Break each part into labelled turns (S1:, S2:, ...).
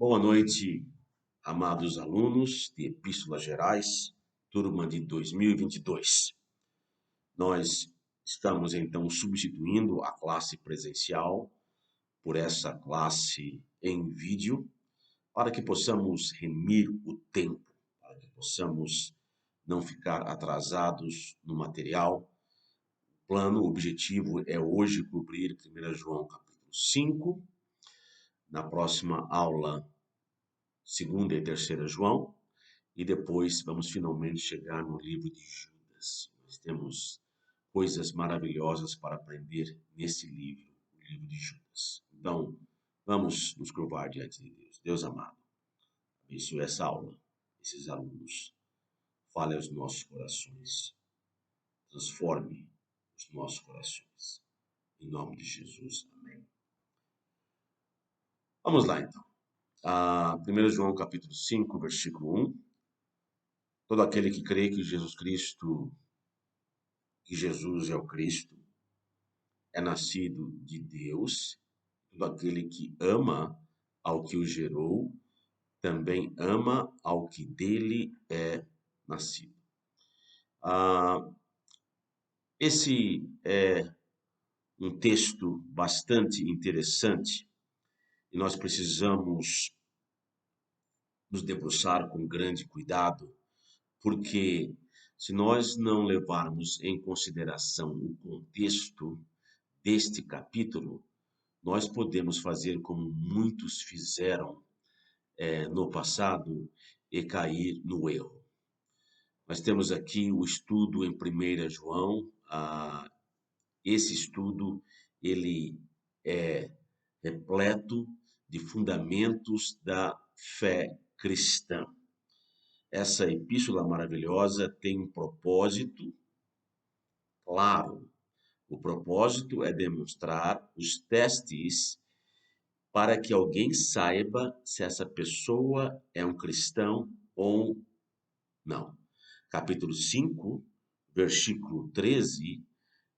S1: Boa noite, amados alunos de Epístolas Gerais, turma de 2022. Nós estamos então substituindo a classe presencial por essa classe em vídeo, para que possamos remir o tempo, para que possamos não ficar atrasados no material. O plano, o objetivo é hoje cobrir 1 João capítulo 5, na próxima aula segunda e terceira João, e depois vamos finalmente chegar no livro de Judas. Nós temos coisas maravilhosas para aprender nesse livro, o livro de Judas. Então, vamos nos curvar diante de Deus. Deus amado, abençoe essa aula, esses alunos. Fale aos nossos corações. Transforme os nossos corações. Em nome de Jesus. Amém. Vamos lá, então. 1 João capítulo 5, versículo 1. Todo aquele que crê que Jesus é o Cristo, é nascido de Deus. Todo aquele que ama ao que o gerou, também ama ao que dele é nascido. Esse é um texto bastante interessante e nós precisamos nos debruçar com grande cuidado, porque se nós não levarmos em consideração o contexto deste capítulo, nós podemos fazer como muitos fizeram no passado e cair no erro. Nós temos aqui o estudo em 1 João. Esse estudo ele é repleto de fundamentos da fé cristã. Essa epístola maravilhosa tem um propósito claro. O propósito é demonstrar os testes para que alguém saiba se essa pessoa é um cristão ou não. Capítulo 5, versículo 13,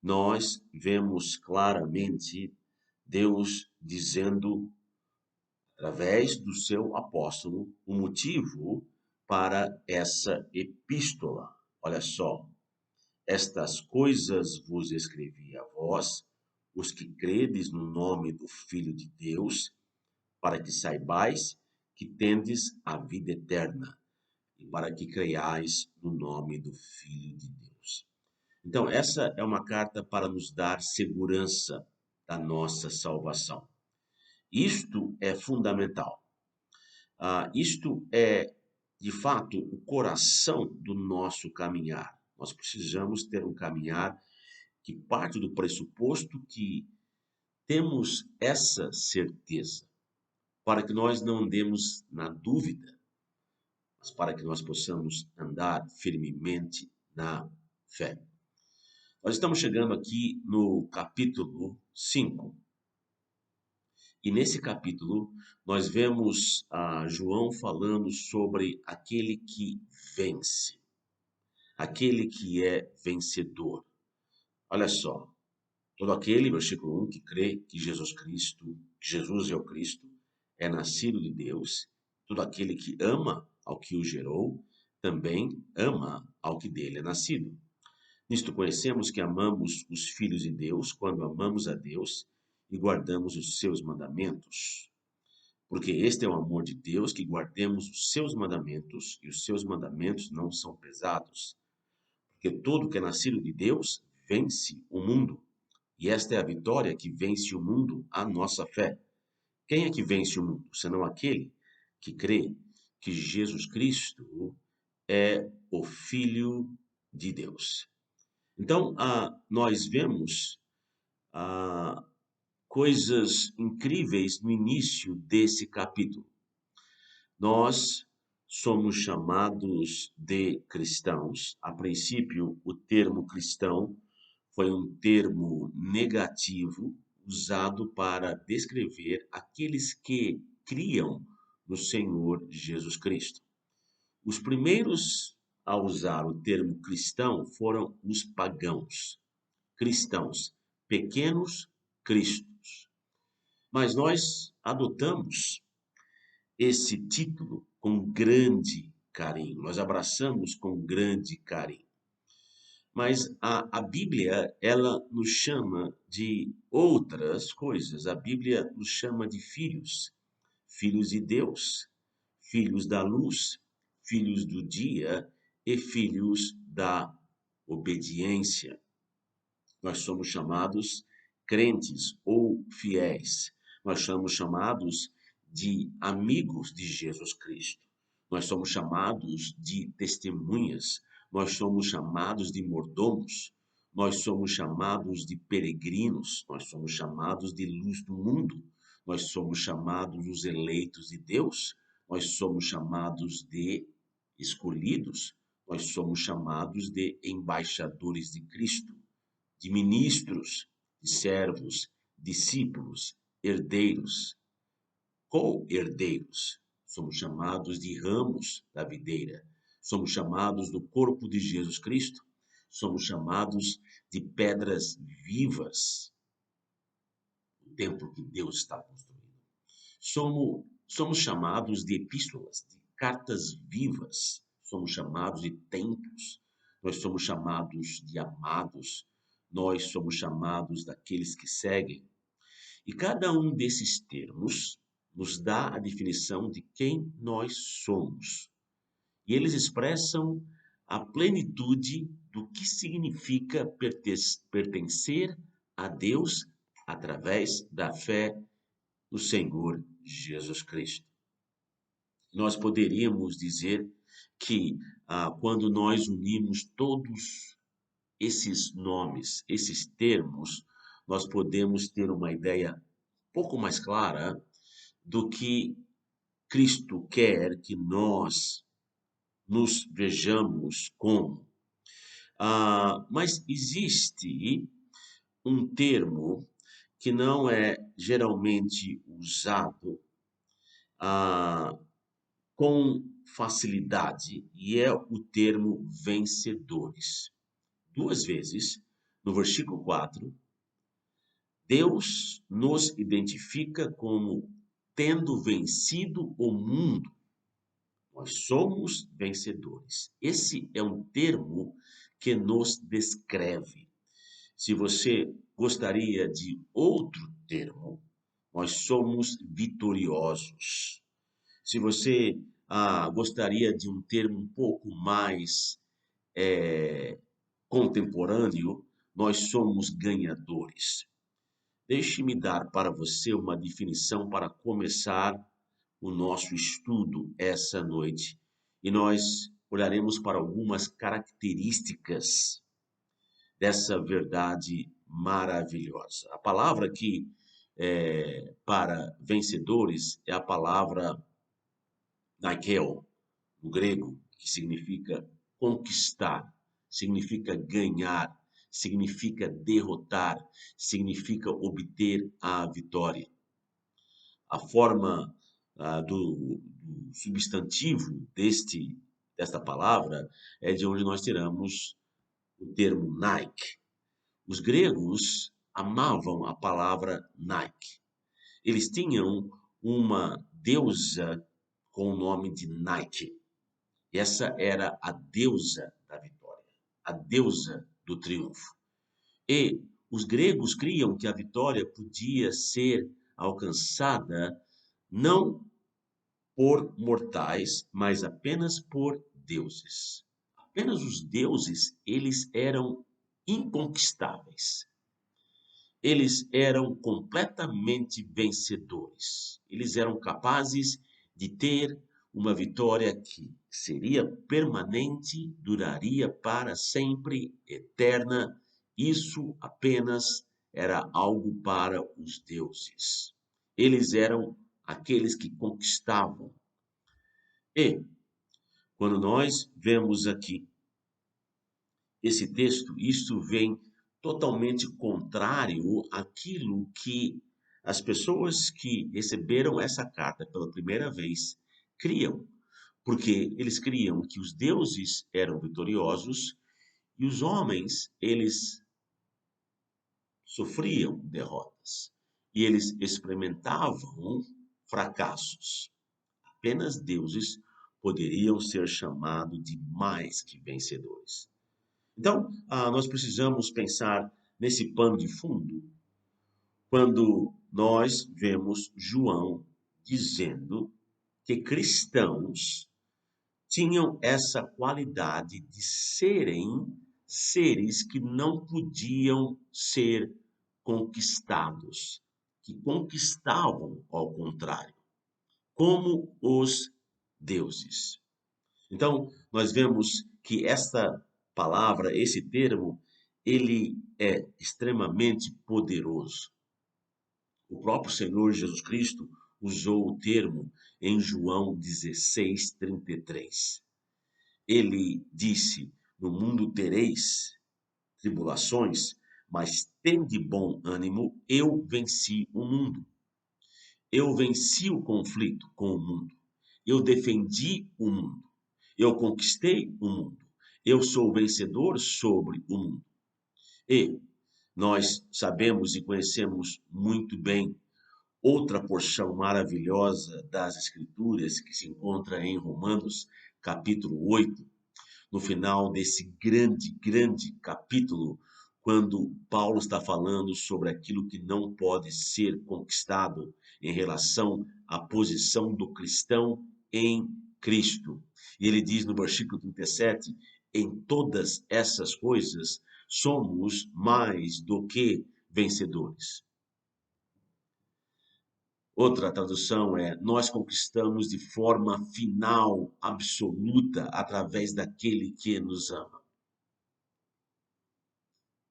S1: nós vemos claramente Deus dizendo, através do seu apóstolo, o motivo para essa epístola. Olha só, estas coisas vos escrevi a vós, os que credes no nome do Filho de Deus, para que saibais que tendes a vida eterna, e para que creiais no nome do Filho de Deus. Então, essa é uma carta para nos dar segurança da nossa salvação. Isto é fundamental. Isto é, de fato, o coração do nosso caminhar. Nós precisamos ter um caminhar que parte do pressuposto que temos essa certeza, para que nós não andemos na dúvida, mas para que nós possamos andar firmemente na fé. Nós estamos chegando aqui no capítulo 5. E nesse capítulo, nós vemos João falando sobre aquele que vence, aquele que é vencedor. Olha só, todo aquele, versículo 1, que crê que Jesus é o Cristo, é nascido de Deus. Todo aquele que ama ao que o gerou, também ama ao que dele é nascido. Nisto conhecemos que amamos os filhos de Deus quando amamos a Deus e guardamos os seus mandamentos. Porque este é o amor de Deus, que guardemos os seus mandamentos, e os seus mandamentos não são pesados. Porque todo que é nascido de Deus vence o mundo. E esta é a vitória que vence o mundo, a nossa fé. Quem é que vence o mundo? Senão aquele que crê que Jesus Cristo é o Filho de Deus. Então, nós vemos coisas incríveis no início desse capítulo. Nós somos chamados de cristãos. A princípio, o termo cristão foi um termo negativo usado para descrever aqueles que criam no Senhor Jesus Cristo. Os primeiros a usar o termo cristão foram os pagãos. Cristãos, pequenos cristos. Mas nós adotamos esse título com grande carinho, nós abraçamos com grande carinho. Mas a Bíblia, ela nos chama de outras coisas. A Bíblia nos chama de filhos, filhos de Deus, filhos da luz, filhos do dia e filhos da obediência. Nós somos chamados crentes ou fiéis. Nós somos chamados de amigos de Jesus Cristo. Nós somos chamados de testemunhas. Nós somos chamados de mordomos. Nós somos chamados de peregrinos. Nós somos chamados de luz do mundo. Nós somos chamados os eleitos de Deus. Nós somos chamados de escolhidos. Nós somos chamados de embaixadores de Cristo, de ministros, de servos, discípulos, herdeiros, co-herdeiros. Somos chamados de ramos da videira. Somos chamados do corpo de Jesus Cristo. Somos chamados de pedras vivas, o templo que Deus está construindo. Somos chamados de epístolas, de cartas vivas. Somos chamados de templos. Nós somos chamados de amados. Nós somos chamados daqueles que seguem. E cada um desses termos nos dá a definição de quem nós somos. E eles expressam a plenitude do que significa pertencer a Deus através da fé no Senhor Jesus Cristo. Nós poderíamos dizer que quando nós unimos todos esses nomes, esses termos, nós podemos ter uma ideia um pouco mais clara do que Cristo quer que nós nos vejamos como. Mas existe um termo que não é geralmente usado ah, com facilidade e é o termo vencedores. Duas vezes, no versículo 4, Deus nos identifica como tendo vencido o mundo. Nós somos vencedores. Esse é um termo que nos descreve. Se você gostaria de outro termo, nós somos vitoriosos. Se você gostaria de um termo um pouco mais contemporâneo, nós somos ganhadores. Deixe-me dar para você uma definição para começar o nosso estudo essa noite. E nós olharemos para algumas características dessa verdade maravilhosa. A palavra aqui para vencedores é a palavra Naikel, no grego, que significa conquistar, significa ganhar, significa derrotar, significa obter a vitória. A forma do substantivo desta palavra é de onde nós tiramos o termo Nike. Os gregos amavam a palavra Nike. Eles tinham uma deusa com o nome de Nike. Essa era a deusa da vitória, a deusa do triunfo. E os gregos criam que a vitória podia ser alcançada não por mortais, mas apenas por deuses. Apenas os deuses, eles eram inconquistáveis. Eles eram completamente vencedores. Eles eram capazes de ter uma vitória que seria permanente, duraria para sempre, eterna. Isso apenas era algo para os deuses. Eles eram aqueles que conquistavam. E, quando nós vemos aqui esse texto, isto vem totalmente contrário àquilo que as pessoas que receberam essa carta pela primeira vez criam, porque eles criam que os deuses eram vitoriosos e os homens, eles sofriam derrotas e eles experimentavam fracassos. apenas deuses poderiam ser chamados de mais que vencedores. Então, nós precisamos pensar nesse pano de fundo quando nós vemos João dizendo que cristãos tinham essa qualidade de serem seres que não podiam ser conquistados, que conquistavam ao contrário, como os deuses. Então, nós vemos que esta palavra, esse termo, ele é extremamente poderoso. O próprio Senhor Jesus Cristo usou o termo em João 16:33. Ele disse: No mundo tereis tribulações, mas tende bom ânimo, eu venci o mundo. Eu venci o conflito com o mundo. Eu defendi o mundo. Eu conquistei o mundo. Eu sou vencedor sobre o mundo. E nós sabemos e conhecemos muito bem outra porção maravilhosa das Escrituras que se encontra em Romanos, capítulo 8, no final desse grande, grande capítulo, quando Paulo está falando sobre aquilo que não pode ser conquistado em relação à posição do cristão em Cristo. E ele diz no versículo 37, em todas essas coisas somos mais do que vencedores. Outra tradução é: nós conquistamos de forma final, absoluta, através daquele que nos ama.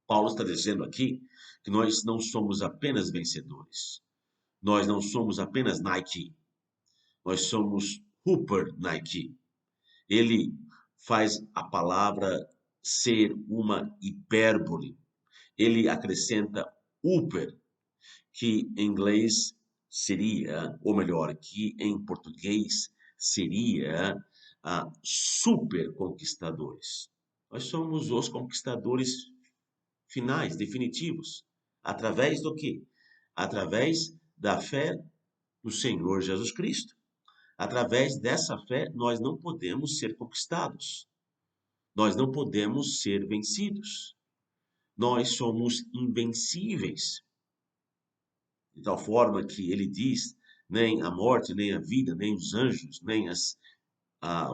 S1: Paulo está dizendo aqui que nós não somos apenas vencedores, nós não somos apenas Nike, nós somos Super Nike. Ele faz a palavra ser uma hipérbole, ele acrescenta upper, que em inglês seria, ou melhor, que em português seria super conquistadores. Nós somos os conquistadores finais, definitivos. Através do quê? Através da fé no Senhor Jesus Cristo. Através dessa fé, nós não podemos ser conquistados. Nós não podemos ser vencidos. Nós somos invencíveis. De tal forma que ele diz: nem a morte, nem a vida, nem os anjos, nem a,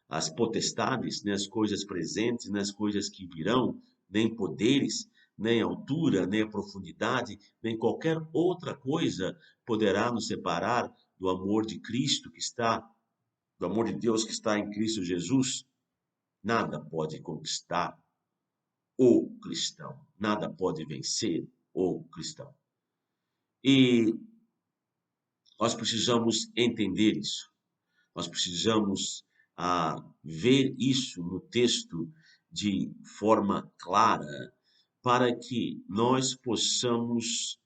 S1: as potestades, nem as coisas presentes, nem as coisas que virão, nem poderes, nem a altura, nem a profundidade, nem qualquer outra coisa poderá nos separar do amor de Cristo que está, do amor de Deus que está em Cristo Jesus. Nada pode conquistar o cristão, nada pode vencer o cristão. E nós precisamos entender isso. Nós precisamos ver isso no texto de forma clara para que nós possamos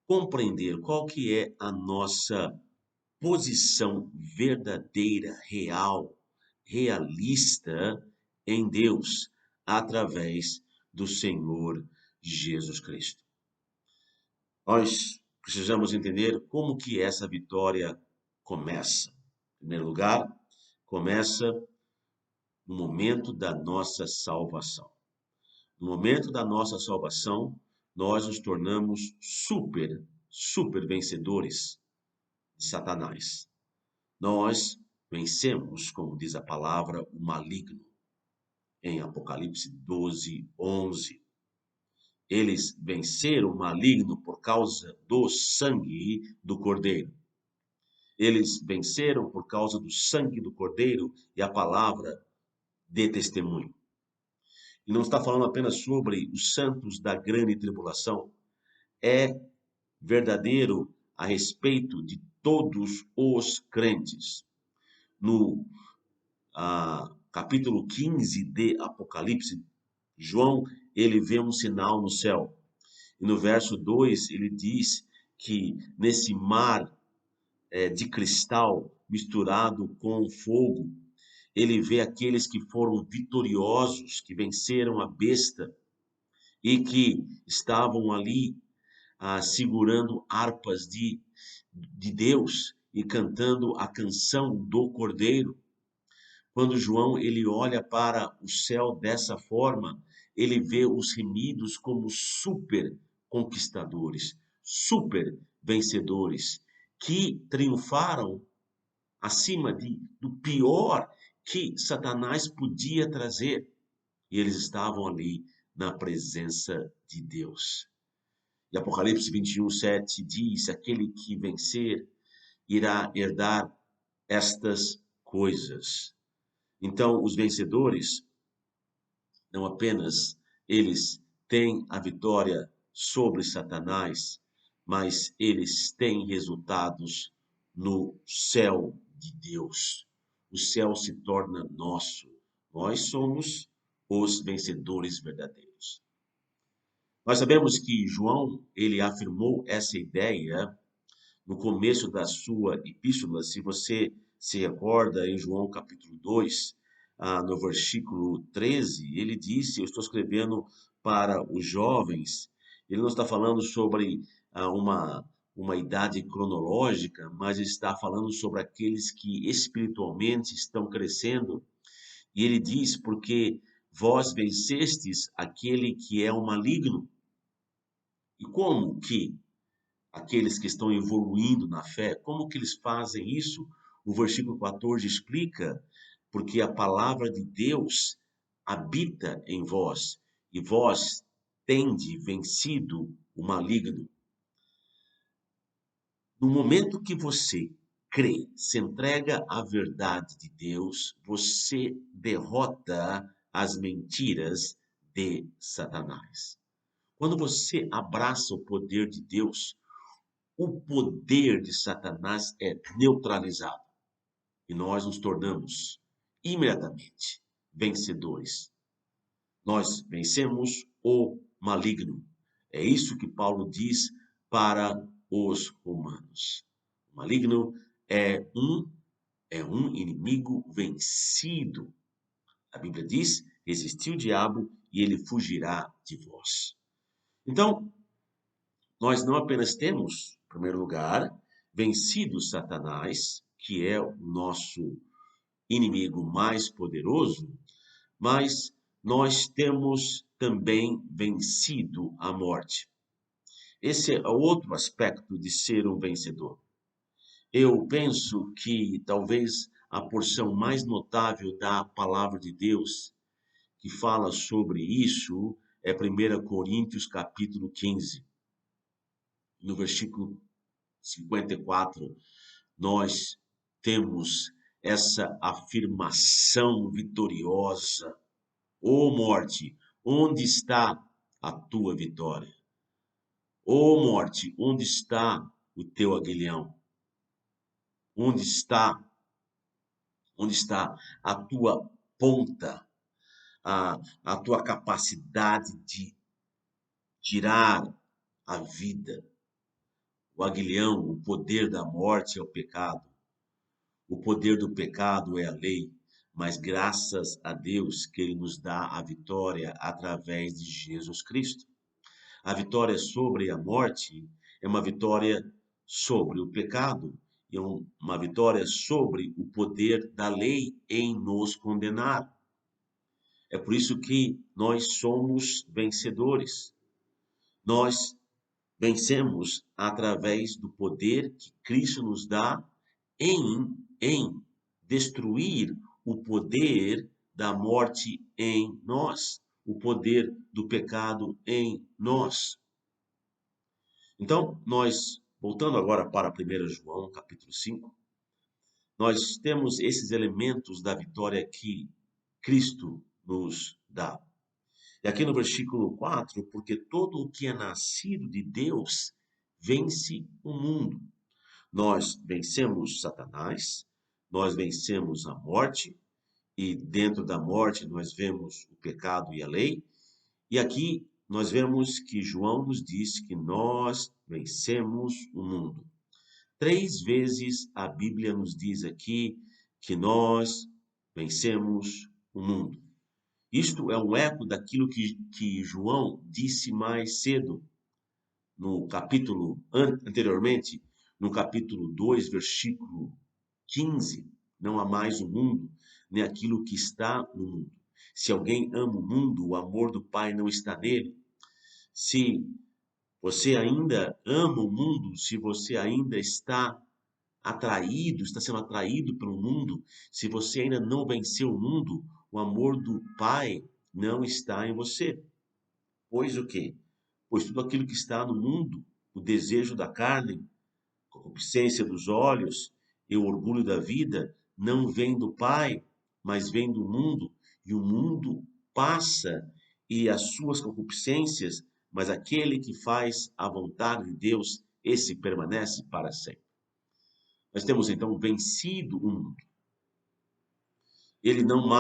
S1: compreender qual que é a nossa posição verdadeira, real, realista em Deus através do Senhor Jesus Cristo. Nós precisamos entender como que essa vitória começa. Em primeiro lugar, começa no momento da nossa salvação. No momento da nossa salvação, nós nos tornamos super vencedores de Satanás. Nós vencemos, como diz a palavra, o maligno. Em Apocalipse 12:11. Eles venceram o maligno por causa do sangue do Cordeiro. Eles venceram por causa do sangue do Cordeiro e a palavra de testemunho. E não está falando apenas sobre os santos da grande tribulação, é verdadeiro a respeito de todos os crentes. No capítulo 15 de Apocalipse, João, ele vê um sinal no céu. E no verso 2, ele diz que nesse mar de cristal misturado com fogo, ele vê aqueles que foram vitoriosos, que venceram a besta e que estavam ali segurando harpas de Deus e cantando a canção do Cordeiro. Quando João ele olha para o céu dessa forma, ele vê os remidos como super conquistadores, super vencedores, que triunfaram acima do pior que Satanás podia trazer. E eles estavam ali na presença de Deus. E Apocalipse 21:7 diz: aquele que vencer irá herdar estas coisas. Então, os vencedores, não apenas eles têm a vitória sobre Satanás, mas eles têm resultados no céu de Deus. O céu se torna nosso. Nós somos os vencedores verdadeiros. Nós sabemos que João, ele afirmou essa ideia no começo da sua epístola. Se você se recorda, em João capítulo 2, no versículo 13, ele disse: eu estou escrevendo para os jovens. Ele não está falando sobre uma idade cronológica, mas ele está falando sobre aqueles que espiritualmente estão crescendo. E ele diz: porque vós vencestes aquele que é o maligno. E como que aqueles que estão evoluindo na fé, como que eles fazem isso? O versículo 14 explica: porque a palavra de Deus habita em vós, e vós tende vencido o maligno. No momento que você crê, se entrega à verdade de Deus, você derrota as mentiras de Satanás. Quando você abraça o poder de Deus, o poder de Satanás é neutralizado e nós nos tornamos imediatamente vencedores. Nós vencemos o maligno. É isso que Paulo diz para os romanos. O maligno é um inimigo vencido. A Bíblia diz: resistiu o diabo e ele fugirá de vós. Então, nós não apenas temos, em primeiro lugar, vencido Satanás, que é o nosso inimigo mais poderoso, mas nós temos também vencido a morte. Esse é outro aspecto de ser um vencedor. Eu penso que talvez a porção mais notável da palavra de Deus que fala sobre isso é 1 Coríntios capítulo 15. No versículo 54, nós temos essa afirmação vitoriosa: ô morte, onde está a tua vitória? Ô morte, onde está o teu aguilhão? Onde está? Onde está a tua ponta, a tua capacidade de tirar a vida? O aguilhão, o poder da morte é o pecado. O poder do pecado é a lei, mas graças a Deus que Ele nos dá a vitória através de Jesus Cristo. A vitória sobre a morte é uma vitória sobre o pecado, é uma vitória sobre o poder da lei em nos condenar. É por isso que nós somos vencedores. Nós vencemos através do poder que Cristo nos dá em destruir o poder da morte em nós, o poder do pecado em nós. Então, nós, voltando agora para 1 João, capítulo 5, nós temos esses elementos da vitória que Cristo nos dá. E aqui no versículo 4, porque todo o que é nascido de Deus vence o mundo. Nós vencemos Satanás, nós vencemos a morte, e dentro da morte nós vemos o pecado e a lei. E aqui nós vemos que João nos diz que nós vencemos o mundo. 3 vezes a Bíblia nos diz aqui que nós vencemos o mundo. Isto é um eco daquilo que João disse mais cedo, no capítulo anteriormente, no capítulo 2, versículo 15, não há mais o mundo, nem aquilo que está no mundo. Se alguém ama o mundo, o amor do Pai não está nele. Se você ainda ama o mundo, se você ainda está sendo atraído pelo mundo, se você ainda não venceu o mundo, o amor do Pai não está em você. Pois o quê? Pois tudo aquilo que está no mundo, o desejo da carne, a concupiscência dos olhos e o orgulho da vida, não vem do Pai, mas vem do mundo, e o mundo passa e as suas concupiscências, mas aquele que faz a vontade de Deus, esse permanece para sempre. Nós temos então vencido o mundo. Ele não mais